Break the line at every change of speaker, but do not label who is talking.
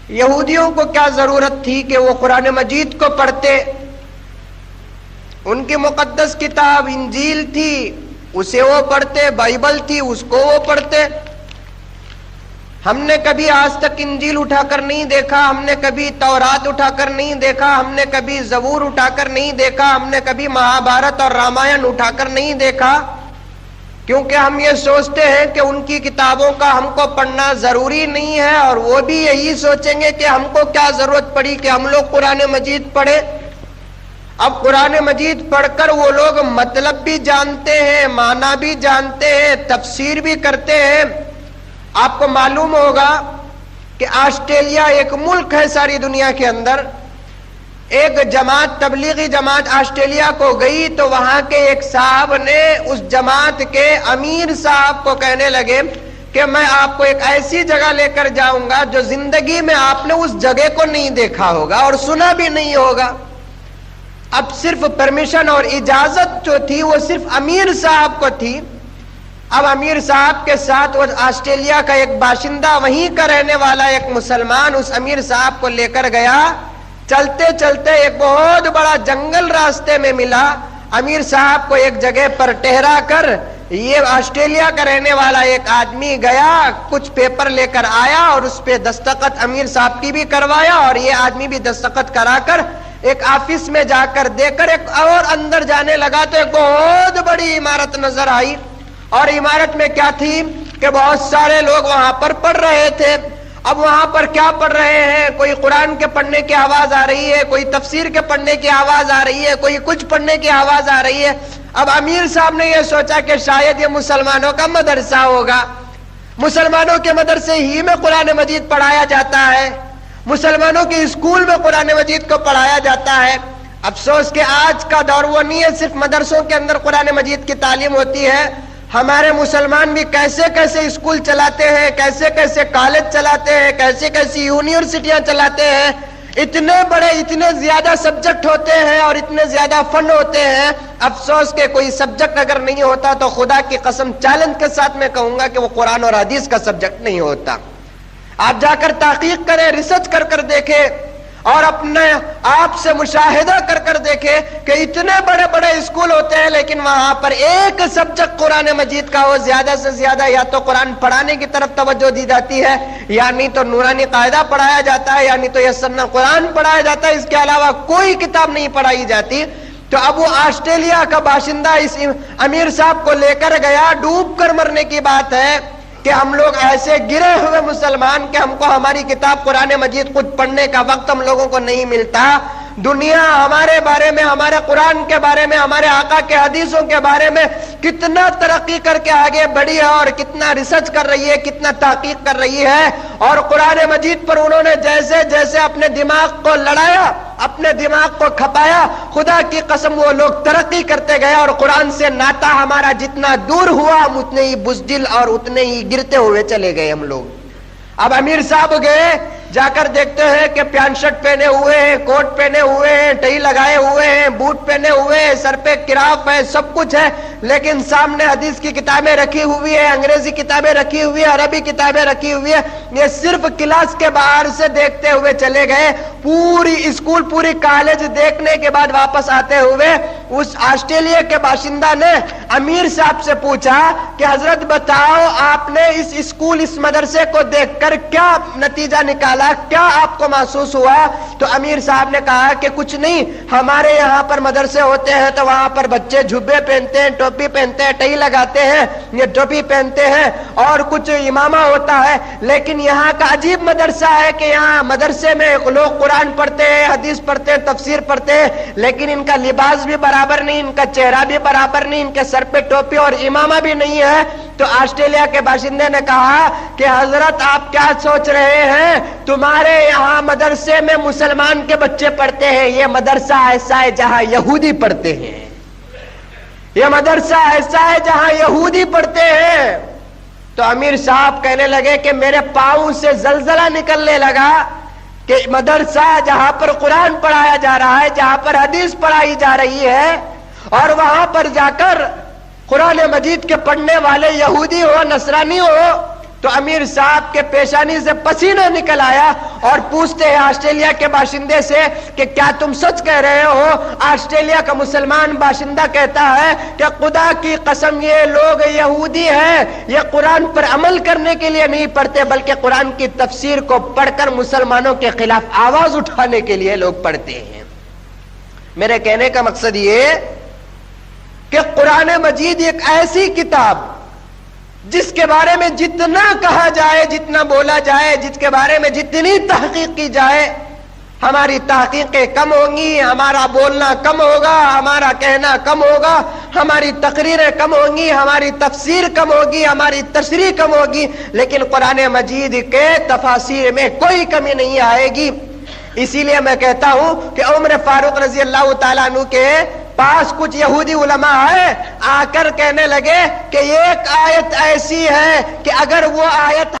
یہودیوں کو کیا ضرورت تھی کہ وہ قرآن مجید کو پڑھتے؟ ان کی مقدس کتاب انجیل تھی، اسے وہ پڑھتے، بائبل تھی، اس کو وہ پڑھتے۔ ہم نے کبھی آج تک انجیل اٹھا کر نہیں دیکھا، ہم نے کبھی تورات اٹھا کر نہیں دیکھا، ہم نے کبھی زبور اٹھا کر نہیں دیکھا، ہم نے کبھی مہابھارت اور رامائن اٹھا کر نہیں دیکھا، کیونکہ ہم یہ سوچتے ہیں کہ ان کی کتابوں کا ہم کو پڑھنا ضروری نہیں ہے، اور وہ بھی یہی سوچیں گے کہ ہم کو کیا ضرورت پڑی کہ ہم لوگ قرآن مجید پڑھیں۔ اب قرآن مجید پڑھ کر وہ لوگ مطلب بھی جانتے ہیں، معنی بھی جانتے ہیں، تفسیر بھی کرتے ہیں۔ آپ کو معلوم ہوگا کہ آسٹریلیا ایک ملک ہے ساری دنیا کے اندر، ایک جماعت، تبلیغی جماعت آسٹریلیا کو گئی تو وہاں کے ایک صاحب نے اس جماعت کے امیر صاحب کو کہنے لگے کہ میں آپ کو ایک ایسی جگہ لے کر جاؤں گا جو زندگی میں آپ نے اس جگہ کو نہیں دیکھا ہوگا اور سنا بھی نہیں ہوگا۔ اب صرف پرمیشن اور اجازت جو تھی وہ صرف امیر صاحب کو تھی۔ اب امیر صاحب کے ساتھ وہ آسٹریلیا کا ایک باشندہ، وہیں کا رہنے والا ایک مسلمان اس امیر صاحب کو لے کر گیا۔ چلتے چلتے ایک بہت بڑا جنگل راستے میں ملا۔ امیر صاحب کو ایک جگہ پر ٹھہرا کر یہ آسٹریلیا کا رہنے والا ایک آدمی گیا، کچھ پیپر لے کر آیا اور اس پہ دستخط امیر صاحب کی بھی کروایا، اور یہ آدمی بھی دستخط کرا کر ایک آفس میں جا کر دے کر ایک اور اندر جانے لگا تو ایک بہت بڑی عمارت نظر آئی، اور عمارت میں کیا تھی کہ بہت سارے لوگ وہاں پر پڑھ رہے تھے۔ اب وہاں پر کیا پڑھ رہے ہیں؟ کوئی قرآن کے پڑھنے کی آواز آ رہی ہے، کوئی تفسیر کے پڑھنے کی آواز آ رہی ہے، کوئی کچھ پڑھنے کی آواز آ رہی ہے۔ اب امیر صاحب نے یہ سوچا کہ شاید یہ مسلمانوں کا مدرسہ ہوگا، مسلمانوں کے مدرسے ہی میں قرآن مجید پڑھایا جاتا ہے، مسلمانوں کے اسکول میں قرآن مجید کو پڑھایا جاتا ہے۔ افسوس کہ آج کا دور وہ نہیں ہے صرف مدرسوں کے اندر قرآن مجید کی تعلیم ہوتی ہے، ہمارے مسلمان بھی کیسے کیسے اسکول چلاتے ہیں، کیسے کیسے کالج چلاتے ہیں، کیسے کیسی یونیورسٹیاں چلاتے ہیں، اتنے بڑے اتنے زیادہ سبجیکٹ ہوتے ہیں اور اتنے زیادہ فن ہوتے ہیں۔ افسوس کہ کوئی سبجیکٹ اگر نہیں ہوتا تو خدا کی قسم چیلنج کے ساتھ میں کہوں گا کہ وہ قرآن اور حدیث کا سبجیکٹ نہیں ہوتا۔ آپ جا کر تحقیق کریں، ریسرچ کر کر دیکھیں اور اپنے آپ سے مشاہدہ کر کر دیکھیں کہ اتنے بڑے بڑے اسکول ہوتے ہیں لیکن وہاں پر ایک سبجیکٹ قرآن مجید کا ہو، زیادہ سے زیادہ یا تو قرآن پڑھانے کی طرف توجہ دی جاتی ہے، یا نہیں تو نورانی قاعدہ پڑھایا جاتا ہے، یا نہیں تو یسرنا قرآن پڑھایا جاتا ہے، اس کے علاوہ کوئی کتاب نہیں پڑھائی جاتی۔ تو اب وہ آسٹریلیا کا باشندہ اس امیر صاحب کو لے کر گیا، ڈوب کر مرنے کی بات ہے کہ ہم لوگ ایسے گرے ہوئے مسلمان کہ ہم کو ہماری کتاب قرآن مجید خود پڑھنے کا وقت ہم لوگوں کو نہیں ملتا۔ دنیا ہمارے بارے میں، ہمارے قرآن کے بارے میں، ہمارے آقا کے حدیثوں کے بارے میں کتنا ترقی کر کے آگے بڑھی ہے اور کتنا ریسرچ کر رہی ہے، کتنا تحقیق کر رہی ہے، اور قرآن مجید پر انہوں نے جیسے جیسے اپنے دماغ کو لڑایا، اپنے دماغ کو کھپایا، خدا کی قسم وہ لوگ ترقی کرتے گئے، اور قرآن سے ناتا ہمارا جتنا دور ہوا ہم اتنے ہی بزدل اور اتنے ہی گرتے ہوئے چلے گئے ہم لوگ۔ اب امیر صاحب گئے، جا کر دیکھتے ہیں کہ پینٹ شرٹ پہنے ہوئے ہیں، کوٹ پہنے ہوئے ہیں، ٹئی لگائے ہوئے ہیں، بوٹ پہنے ہوئے ہیں، سر پہ کراف ہے، سب کچھ ہے، لیکن سامنے حدیث کی کتابیں رکھی ہوئی ہیں، انگریزی کتابیں رکھی ہوئی ہیں، عربی کتابیں رکھی ہوئی ہیں۔ یہ صرف کلاس کے باہر سے دیکھتے ہوئے چلے گئے، پوری اسکول پوری کالج دیکھنے کے بعد واپس آتے ہوئے اس آسٹریلیا کے باشندہ نے امیر صاحب سے پوچھا کہ حضرت بتاؤ آپ نے اس اسکول اس مدرسے کو دیکھ کر کیا نتیجہ نکالا، کیا آپ کو محسوس ہوا؟ تو امیر صاحب نے کہا کہ کچھ نہیں، ہمارے یہاں پر مدرسے ہوتے ہیں تو وہاں پر بچے جھبے پہنتے ہیں، ٹوپی پہنتے ہیں، ٹئی لگاتے ہیں، یہ ٹوپی پہنتے ہیں اور کچھ امامہ ہوتا ہے، لیکن یہاں کا عجیب مدرسہ ہے کہ یہاں مدرسے میں لوگ قرآن پڑھتے ہیں، حدیث پڑھتے ہیں، تفسیر پڑھتے ہیں، لیکن ان کا لباس بھی برابر نہیں، ان کا چہرہ بھی برابر نہیں، ان کے سر پہ ٹوپی اور امامہ بھی نہیں ہے۔ تو آسٹریلیا کے باشندے نے کہا کہ حضرت آپ کیا سوچ رہے ہیں، تمہارے یہاں مدرسے میں مسلمان کے بچے پڑھتے ہیں، یہ مدرسہ ایسا ہے جہاں یہودی پڑھتے ہیں، یہ مدرسہ ایسا ہے جہاں یہودی پڑھتے ہیں۔ تو امیر صاحب کہنے لگے کہ میرے پاؤں سے زلزلہ نکلنے لگا کہ مدرسہ جہاں پر قرآن پڑھایا جا رہا ہے، جہاں پر حدیث پڑھائی جا رہی ہے، اور وہاں پر جا کر قرآن مجید کے پڑھنے والے یہودی ہو، نصرانی ہو، تو امیر صاحب کے پیشانی سے پسینہ نکل آیا اور پوچھتے ہیں آسٹریلیا کے باشندے سے کہ کیا تم سچ کہہ رہے ہو؟ آسٹریلیا کا مسلمان باشندہ کہتا ہے کہ خدا کی قسم یہ لوگ یہودی ہیں، یہ قرآن پر عمل کرنے کے لیے نہیں پڑھتے بلکہ قرآن کی تفسیر کو پڑھ کر مسلمانوں کے خلاف آواز اٹھانے کے لیے لوگ پڑھتے ہیں۔ میرے کہنے کا مقصد یہ کہ قرآن مجید ایک ایسی کتاب جس کے بارے میں جتنا کہا جائے، جتنا بولا جائے، جس کے بارے میں جتنی تحقیق کی جائے، ہماری تحقیقیں کم ہوں گی، ہمارا بولنا کم ہوگا، ہمارا کہنا کم ہوگا، ہماری تقریریں کم ہوں گی، ہماری تفسیر کم ہوگی، ہماری تشریح کم ہوگی، لیکن قرآن مجید کے تفاسیر میں کوئی کمی نہیں آئے گی۔ اسی لیے میں کہتا ہوں کہ عمر فاروق رضی اللہ تعالیٰ عنہ کے پاس کچھ یہودی علماء آئے، آ کر کہنے لگے کہ ایک آیت ایسی ہے کہ اگر وہ آیت